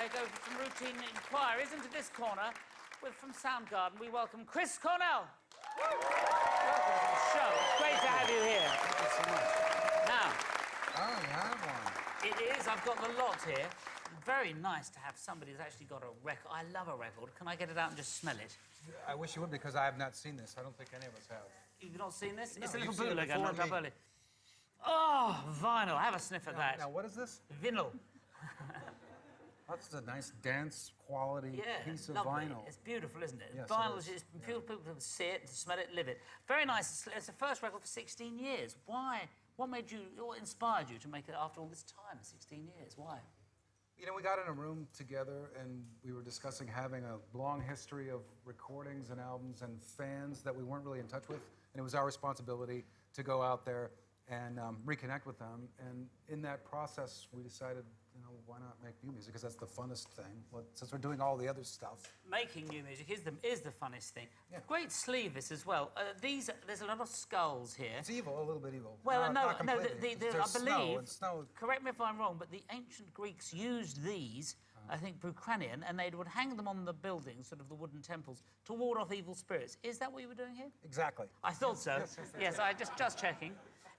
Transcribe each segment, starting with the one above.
I go for some routine inquiries into this corner. We're from Soundgarden. We welcome Chris Cornell. Welcome to the show. It's great to have you here. Thank you so much. Now, Oh, you have one. it is. I've got the lot here. Very nice to have somebody who's actually got a record. I love a record. Can I get it out and just smell it? I wish you would, because I have not seen this. I don't think any of us have. You've not seen this? No, It's a little you've seen it bootleg I before knocked up me. early. Oh, vinyl. Have a sniff at that. Now, what is this? Vinyl. That's a nice, dense quality piece of lovely. Vinyl. It's beautiful, isn't it? Yes, Vinyl it is. people can see it, smell it, live it. Very nice. It's the first record for 16 years. Why? What inspired you to make it after all this time, 16 years? Why? You know, we got in a room together and we were discussing having a long history of recordings and albums and fans that we weren't really in touch with. And it was our responsibility to go out there and reconnect with them. And in that process, we decided, you know, why not make new music? Because that's the funnest thing. Well, since we're doing all the other stuff. Making new music is the funnest thing. Yeah. Great sleeve this as well. There's a lot of skulls here. It's evil, a little bit evil. Well, not no, completely. I There's believe, snow. correct me if I'm wrong, but the ancient Greeks used these, I think Bucranian, and they would hang them on the buildings, sort of the wooden temples, to ward off evil spirits. Is that what you were doing here? Exactly. I thought so. Yes, Yes, I just checking.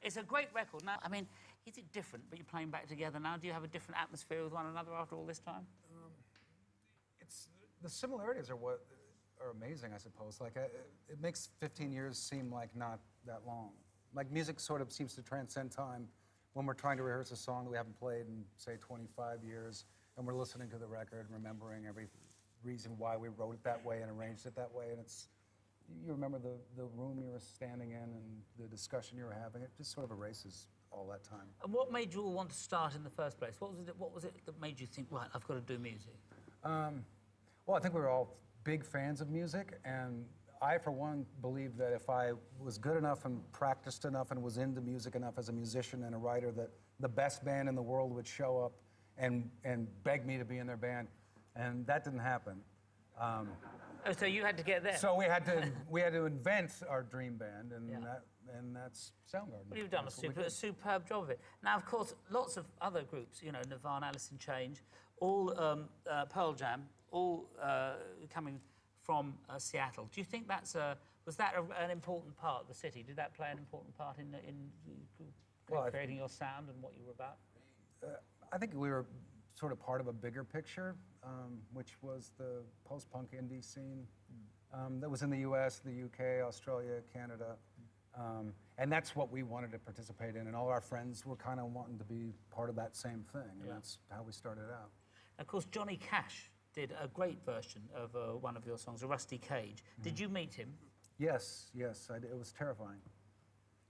It's a great record. Now, I mean, is it different, but you're playing back together now? Do you have a different atmosphere with one another after all this time? The similarities are what are amazing, I suppose. Like, it makes 15 years seem like not that long. Like, music sort of seems to transcend time when we're trying to rehearse a song that we haven't played in, say, 25 years, and we're listening to the record, remembering every reason why we wrote it that way and arranged it that way, and it's... You remember the room you were standing in and the discussion you were having. It just sort of erases all that time. And what made you all want to start in the first place? What was it that made you think, right, I've got to do music? Well, I think we were all big fans of music, and I, for one, believed that if I was good enough and practiced enough and was into music enough as a musician and a writer, that the best band in the world would show up and beg me to be in their band, and that didn't happen. Oh, so you had to get there? So we had to invent our dream band, and that's Soundgarden. Well, you've done a superb job of it. Now, of course, lots of other groups, you know, Nirvana, Alice in Chains, all Pearl Jam, all coming from Seattle. Do you think was that an important part of the city? Did that play an important part in creating your sound and what you were about? I think we were sort of part of a bigger picture, which was the post-punk indie scene that was in the US, the UK, Australia, Canada. And that's what we wanted to participate in, and all our friends were kind of wanting to be part of that same thing, and that's how we started out. Of course, Johnny Cash did a great version of one of your songs, A Rusty Cage. Did you meet him? Yes, I did. It was terrifying.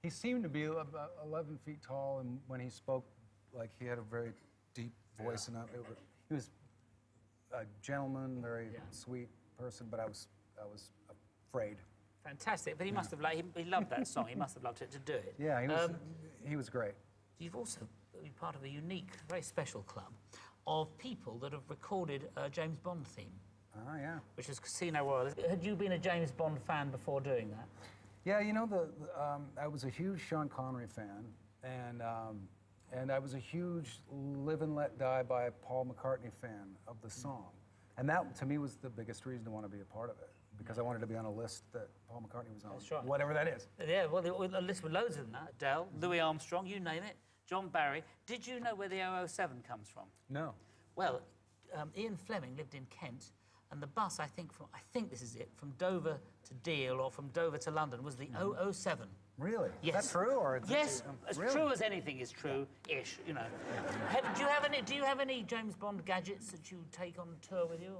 He seemed to be about 11 feet tall, and when he spoke, like, he had a very deep voice, and he was a gentleman, very sweet person, but I was afraid. Fantastic, but he must have he loved that song. He must have loved it to do it. Yeah, he was great. You've also been part of a unique, very special club of people that have recorded a James Bond theme. Oh, yeah. Which is Casino Royale. Had you been a James Bond fan before doing that? Yeah, you know, I was a huge Sean Connery fan, and I was a huge Live and Let Die by Paul McCartney fan of the song. And that, to me, was the biggest reason to want to be a part of it, because I wanted to be on a list that Paul McCartney was on, That's right. Whatever that is. Yeah, well, the list with loads of them, that. Adele, Louis Armstrong, you name it, John Barry. Did you know where the 007 comes from? No. Well, Ian Fleming lived in Kent, and the bus, I think this is it, from Dover to Deal or from Dover to London was the 007. Really? Yes. Is that true, or? Yes, as really? true as anything is true-ish, you know. Do you have any James Bond gadgets that you take on tour with you,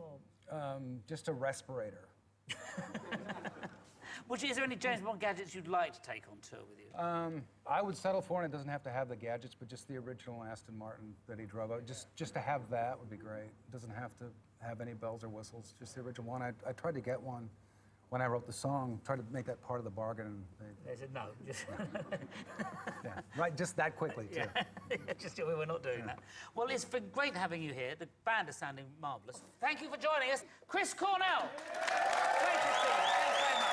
or? Just a respirator. Is there any James Bond gadgets you'd like to take on tour with you? I would settle for, and it doesn't have to have the gadgets, but just the original Aston Martin that he drove out. Just to have that would be great. It doesn't have to have any bells or whistles, just the original one. I tried to get one when I wrote the song, tried to make that part of the bargain, and they said no. yeah, right, just that quickly, too. Yeah, we're not doing that. Well, it's been great having you here. The band is sounding marvellous. Thank you for joining us. Chris Cornell. Great to see you. Thanks very much.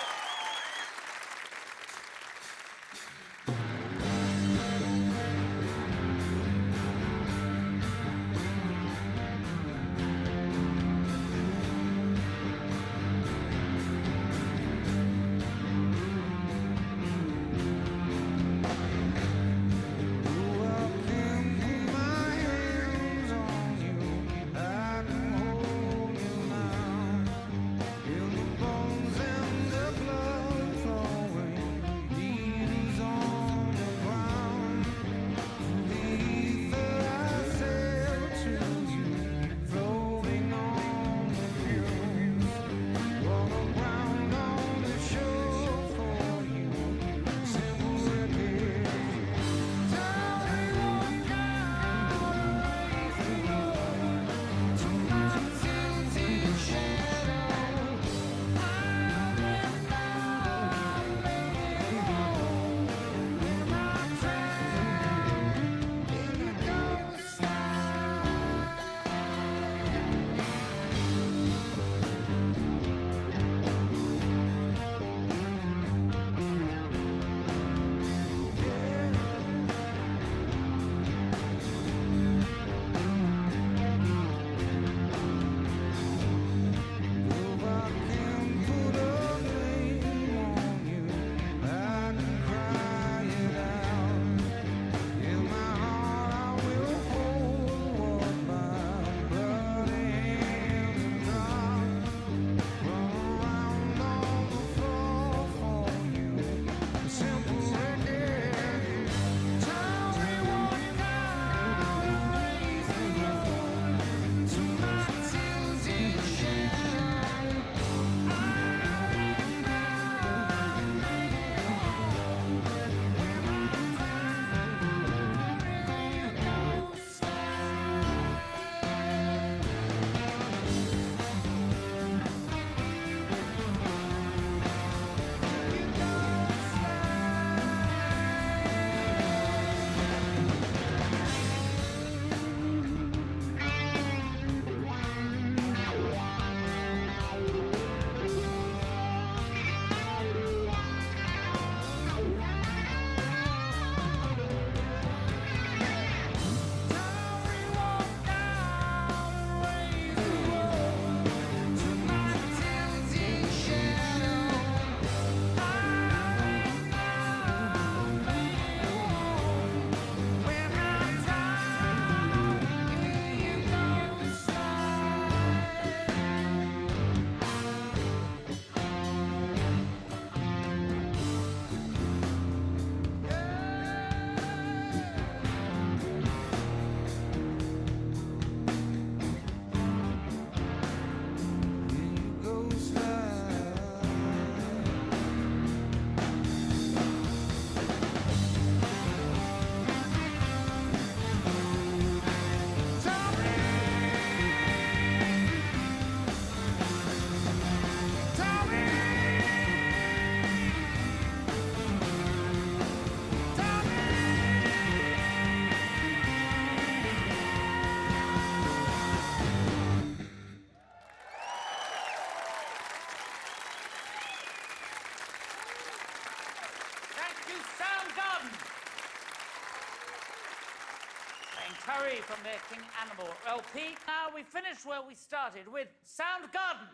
Taree from their King Animal LP. Now we finish where we started with Soundgarden.